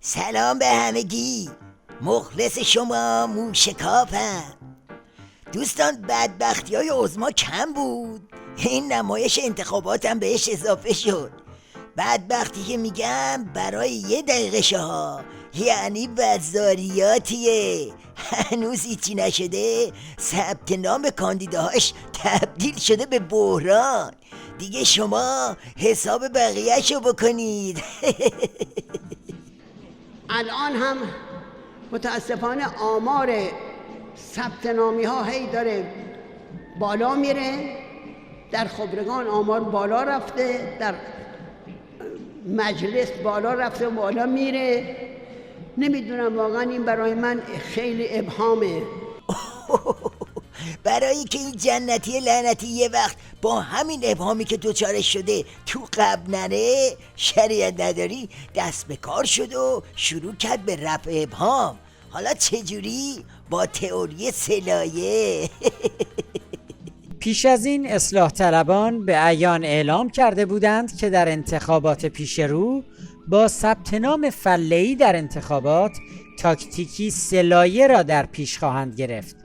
سلام به همگی، مخلص شما موشکافم. دوستان، بدبختی های عظما کم بود، این نمایش انتخاباتم بهش اضافه شد. بدبختی که میگم برای 1 دقیقه ها، یعنی بزاریاتیه. هنوز هیچی نشده ثبت نام کاندیداهاش تبدیل شده به بحران. دیگه شما حساب بقیه‌شو بکنید. الان هم متاسفانه آمار ثبت نامی ها هی داره بالا میره. در خبرگان آمار بالا رفته، در مجلس بالا رفته و بالا میره. نمیدونم واقعا این برای من خیلی ابهامه. برای که این جنتی لعنتی یه وقت با همین ابهامی که دوچارش شده تو قبل نره، شریعت نداری دست به کار شد و شروع کرد به رفع ابهام. حالا چجوری؟ با تئوری 3 لایه. پیش از این اصلاح طلبان به عیان اعلام کرده بودند که در انتخابات پیش رو با ثبت نام فله‌ای در انتخابات تاکتیکی 3 لایه را در پیش خواهند گرفت.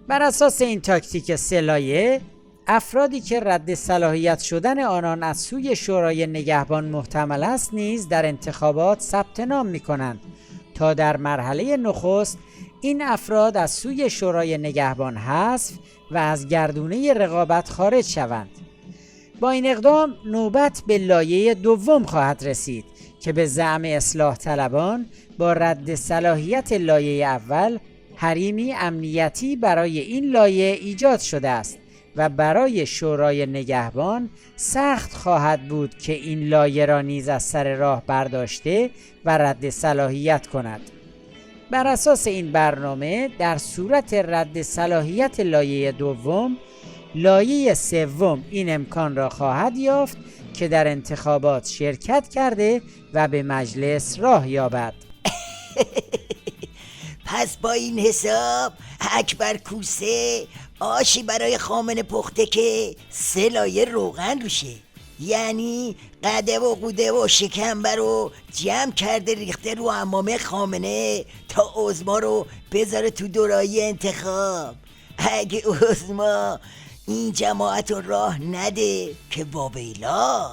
بر اساس این تاکتیک 3 لایه، افرادی که رد صلاحیت شدن آنان از سوی شورای نگهبان محتمل است نیز در انتخابات ثبت نام می‌کنند تا در مرحله نخست این افراد از سوی شورای نگهبان حذف و از گردونه رقابت خارج شوند. با این اقدام نوبت به لایه دوم خواهد رسید که به زعم اصلاح طلبان با رد صلاحیت لایه اول حریمی امنیتی برای این لایه ایجاد شده است و برای شورای نگهبان سخت خواهد بود که این لایه را نیز از سر راه برداشته و رد صلاحیت کند. بر اساس این برنامه در صورت رد صلاحیت لایه دوم، لایه سوم این امکان را خواهد یافت که در انتخابات شرکت کرده و به مجلس راه یابد. پس با این حساب اکبر کوسه آشی برای خامنه پخته که 3 لایه روغن روشه. یعنی قده و قوده و شکمبر رو جمع کرده ریخته رو حمام خامنه تا عظما رو بذاره تو دورایی انتخاب. اگه عظما این جماعت رو راه نده که بابیلا،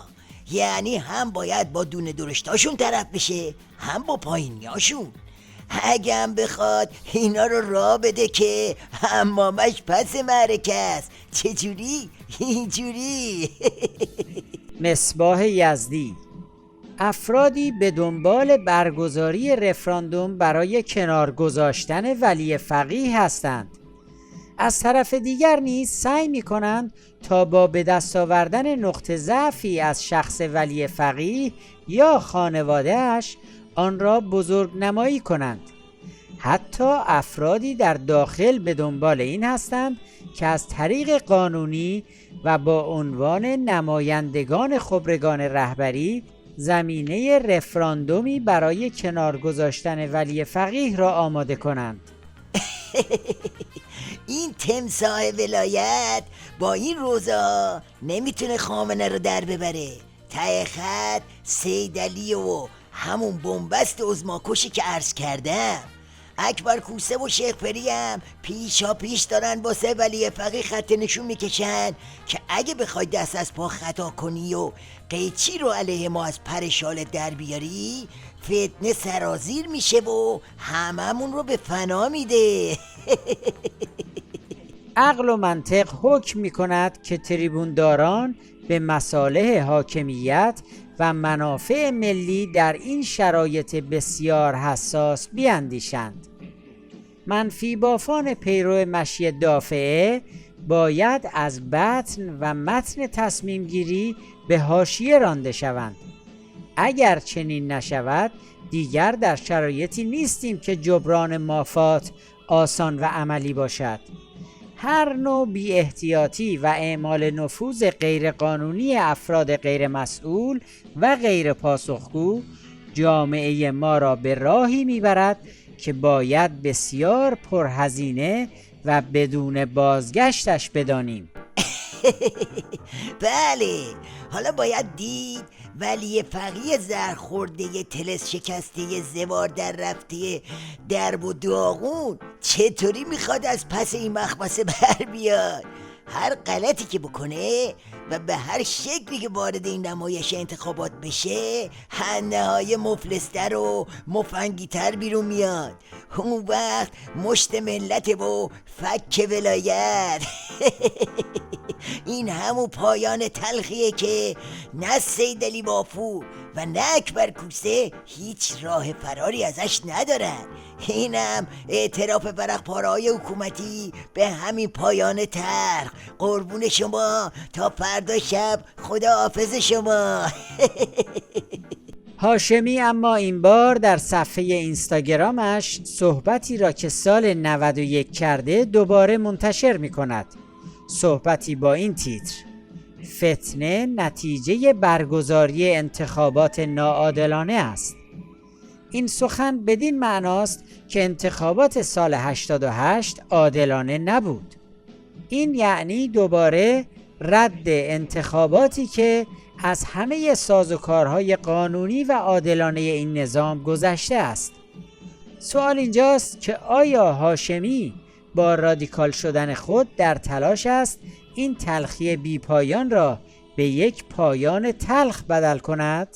یعنی هم باید با دونه درشتاشون طرف بشه هم با پایینیاشون. اگه هم بخواد اینا رو راه بده که حمامش پس معرکه است. چجوری؟ اینجوری. مصباح یزدی: افرادی به دنبال برگزاری رفراندوم برای کنار گذاشتن ولی فقیه هستند. از طرف دیگر نیز سعی می کنند تا با به دست آوردن نقطه ضعفی از شخص ولی فقیه یا خانواده‌اش آن را بزرگ نمایی کنند. حتی افرادی در داخل به دنبال این هستند که از طریق قانونی و با عنوان نمایندگان خبرگان رهبری زمینه رفراندومی برای کنار گذاشتن ولی فقیه را آماده کنند. این تمساح ولایت با این روزا نمیتونه خامنه رو در ببره. ته خط سیدعلی و همون بنبست عظماکشی که عرض کردم. اکبر کوسه و شیخ پری هم پیشا پیش دارن واسه ولی فقیه خط نشون میکشن که اگه بخوای دست از پا خطا کنی و قیچی رو علیه ما از پر شالت در بیاری، فتنه سرازیر میشه و هممون رو به فنا میده. عقل و منطق حکم می کند که تریبونداران به مصالح حاکمیت و منافع ملی در این شرایط بسیار حساس بیندیشند. منفی بافان پیرو مشی دافعه باید از بطن و متن تصمیم گیری به حاشیه رانده شوند. اگر چنین نشود دیگر در شرایطی نیستیم که جبران مافات آسان و عملی باشد. هر نوع بی احتیاطی و اعمال نفوذ غیرقانونی افراد غیر مسئول و غیر پاسخگو جامعه ما را به راهی میبرد که باید بسیار پرهزینه و بدون بازگشتش بدانیم. بله، حالا باید دید ولی فقیه زرخورده تلس شکسته زوار در رفته درب و داغون چطوری میخواد از پس این مخمسه بر بیاد. هر غلطی که بکنه و به هر شکلی که وارد این نمایش انتخابات بشه هنهای مفلستر و مفنگیتر بیرون میاد. اون وقت مشت ملت و فک ولایت. این همون پایان تلخیه که نه سیدعلی بافور و نه اکبر کوسه هیچ راه فراری ازش ندارن. اینم اعتراف ورق‌پاره‌های حکومتی به همین پایان تلخ. قربون شما، تا فردا شب، خداحافظ شما. هاشمی اما این بار در صفحه اینستاگرامش صحبتی را که سال 91 کرده دوباره منتشر می کند. صحبتی با این تیتر: فتنه نتیجه برگزاری انتخابات ناعادلانه است. این سخن بدین معناست که انتخابات سال 88 عادلانه نبود. این یعنی دوباره رد انتخاباتی که از همه سازوکارهای قانونی و عادلانه این نظام گذشته است. سوال اینجاست که آیا هاشمی با رادیکال شدن خود در تلاش است این تلخی بی پایان را به یک پایان تلخ بدل کند؟